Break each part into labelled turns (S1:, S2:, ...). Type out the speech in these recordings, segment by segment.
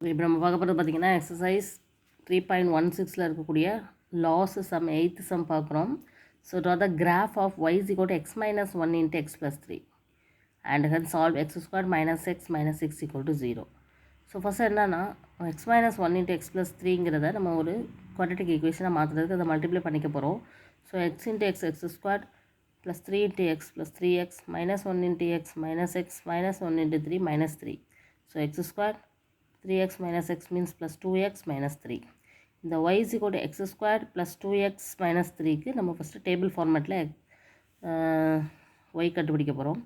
S1: இப்போ நம்ம பார்க்க போகிறது பார்த்திங்கன்னா எக்ஸசைஸ் 3.16 இருக்கக்கூடிய லாஸ் சம் 8th சம் பார்க்குறோம். So draw the graph of y is equal to x minus 1 into x plus 3 and hence solve x squared minus x minus 6 equal to 0. So first என்னன்னா x minus 1 into x plus 3ங்கிறத நம்ம ஒரு quadratic ஈக்குவேஷனாக மாற்றுறதுக்கு அதை multiply பண்ணிக்க போகிறோம். So x into x x squared plus 3 into x plus 3x minus 1 into x minus x minus 1 into 3 minus 3. So x squared 3x minus x means plus 2x minus 3. இந்த y is equal to x squared plus 2x minus 3க்கு நம்ம first table ஃபார்மேட்டில் y கண்டுபிடிக்க போகிறோம்.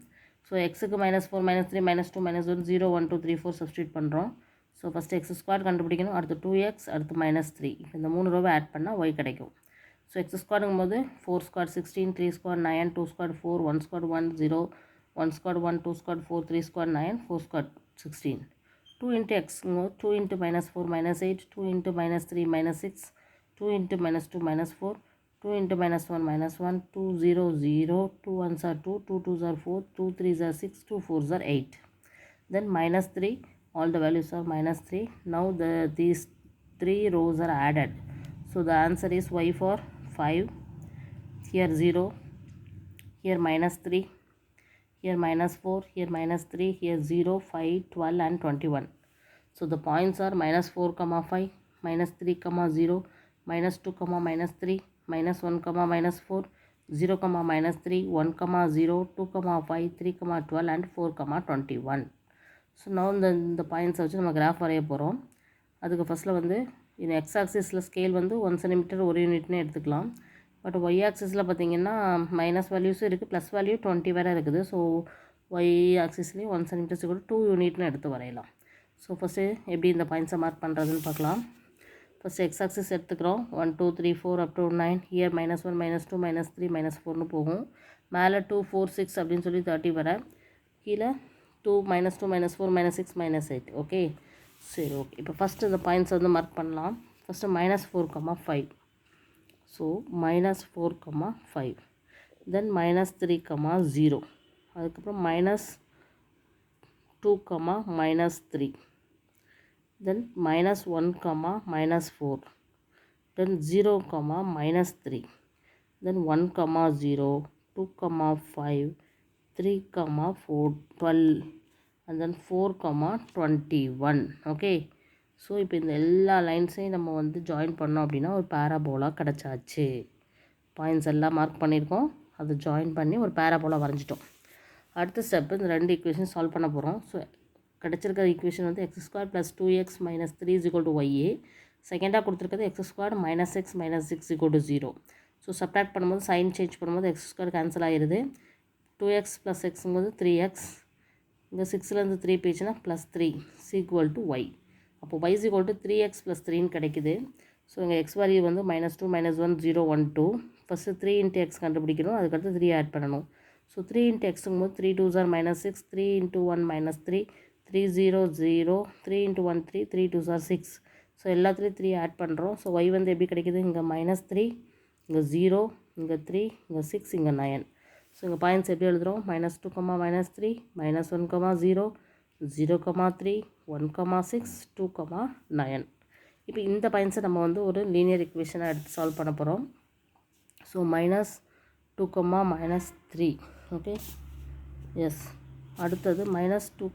S1: So எக்ஸுக்கு minus 4 minus 3 minus 2 minus 1 0 1 2 3 4 substitute பண்ணுறோம். So first x square கண்டுபிடிக்கணும், அடுத்து 2x, அடுத்து minus 3. இப்போ இந்த 3 ரோவை ஆட் பண்ணால் y கிடைக்கும். ஸோ எக்ஸ் ஸ்கொயருங்கும் போது 4 square 16, 3 square 9, 2 square 4, 1 square 1 0, 1 square 1, 2 square 4, 3 square 9, 4 square 16. 2 into x, 2 into minus 4 minus 8, 2 into minus 3 minus 6, 2 into minus 2 minus 4, 2 into minus 1 minus 1, 2 0 0, 2 1s are 2, 2 2s are 4, 2 3s are 6, 2 4s are 8. Then minus 3, all the values are minus 3. Now these 3 rows are added. So the answer is y for 5, here 0, here minus 3, here minus 4, here minus 3, here 0, 5, 12 and 21. So the points are minus 4, 5, minus 3, 0, minus 2, minus 3, minus 1, minus 4, 0, minus 3, 1, 0, 2, 5, 3, 12 and 4, 21. So now the points வச்சு நம்ம graph வரைய போகிறோம். அதுக்கு ஃபஸ்ட்டில் வந்து இந்த X ஆக்சிஸில் scale வந்து 1 cm ஒரு யூனிட்னு எடுத்துக்கலாம். பட் ஒய் ஆக்சிஸில் பார்த்திங்கன்னா மைனஸ் வேல்யூஸும் இருக்குது, ப்ளஸ் வேல்யூ 20 வேறு இருக்குது. ஸோ ஒய் ஆக்சிஸ்லேயும் 1 cm கூட 2 யூனிட்னு எடுத்து வரையலாம். ஸோ ஃபஸ்ட்டு எப்படி இந்த பாயிண்ட்ஸை மார்க் பண்ணுறதுன்னு பார்க்கலாம். ஃபஸ்ட்டு எக்ஸ் ஆக்சிஸ் எடுத்துக்கிறோம். 1 2 3 4 அப் டு 9. இயர் -1 -2 -3 -4னு போகும். மேலே 2 4 6 அப்படின்னு சொல்லி 30 வர, கீழே 2 -2 -4 -6 -8. ஓகே, சரி, ஓகே. இப்போ ஃபஸ்ட்டு இந்த பாயிண்ட்ஸை வந்து மார்க் பண்ணலாம். ஃபஸ்ட்டு -4, 5. ஸோ -4, 5. தென் -3, 0. அதுக்கப்புறம் -2, -3. then -1, -4. then 0, -3. then 1, 0, 2, 5, 3, 4, 12 and then 4, 21. Okay, so இப்போ இந்த எல்லா லைன்ஸையும் நம்ம வந்து ஜாயின் பண்ணோம் அப்படின்னா ஒரு பேராபோலா கிடச்சாச்சு. பாயிண்ட்ஸ் எல்லாம் மார்க் பண்ணியிருக்கோம், அதை ஜாயின் பண்ணி ஒரு பேராபோலா வரைஞ்சிட்டோம். அடுத்த ஸ்டெப்பு இந்த 2 ஈக்குவேஷன் சால்வ் பண்ண போகிறோம். ஸோ கிடச்சிருக்கிற ஈக்குவேஷன் வந்து x square plus 2x minus 3 is equal to y. செகண்டாக கொடுத்துருக்கிறது x square minus x minus 6 equal to 0. So subtract பண்ணும்போது சைன் சேஞ்ச் பண்ணும்போது எக்ஸ் ஸ்கொயர் கேன்சல் ஆகிடுது. 2x ப்ளஸ் எக்ஸும்போது 3x, இங்கே 6லேருந்து 3 போயிடுச்சுன்னா ப்ளஸ் 3 ஈக்குவல் டு ஒய். அப்போ y is equal to 3x plus 3ன்னு கிடைக்குது. ஸோ இங்கே எக்ஸ் வேல்யூ வந்து -2 -1 0 1 2. ஃபஸ்ட்டு 3 into x கண்டுபிடிக்கணும், அதுக்கடுத்து 3 ஆட் பண்ணணும். So 3 into xங்கும்போது 3 2s are -6, 3 into 1 -3, 3 0 0, 3 into 1 3, 3 2s are 6. So எல்லாத்துலேயும் 3 ஆட் பண்ணுறோம். ஸோ y வந்து எப்படி கிடைக்குது, இங்கே -3, இங்கே 0, இங்கே 3, இங்கே 6, இங்கே 9. ஸோ இங்கே பாயிண்ட்ஸ் எப்படி எழுதுகிறோம், -2, -3, -1, 0, 0, 3, 1, 6, 2, 9. இப்போ இந்த பாயிண்ட்ஸை நம்ம வந்து ஒரு லீனியர் ஈக்குவேஷனாக எடுத்து சால்வ் பண்ண போகிறோம். ஸோ -2, -3. Okay, yes. அடுத்தது -2,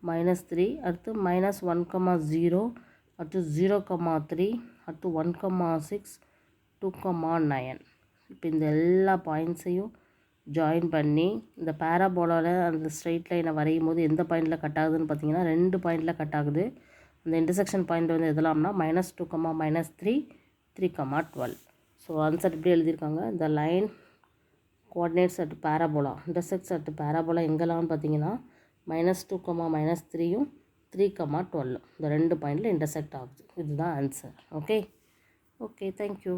S1: -3, அடுத்து -1, 0, அடுத்து 0, 3, அடுத்து 1, 6, 2, 9. இப்போ இந்த எல்லா பாயிண்ட்ஸையும் ஜாயின் பண்ணி இந்த பேராபோலாவில் அந்த ஸ்ட்ரெயிட் லைனை வரையும் போது எந்த பாயிண்டில் கட் ஆகுதுன்னு பார்த்தீங்கன்னா 2 பாயிண்டில் கட் ஆகுது. அந்த இன்டர்செக்ஷன் பாயிண்ட் வந்து எதலாம்னா -2, -3, 3, 12. ஸோ ஆன்சர் இப்படி எழுதியிருக்காங்க. இந்த line coordinates at parabola intersects at parabola எங்கெல்லாம்னு பார்த்தீங்கன்னா -2, -3யும் 3, 12 இந்த 2 பாயிண்டில் இன்டர்செக்ட் ஆகுது. இதுதான் ஆன்சர். Okay, okay, thank you.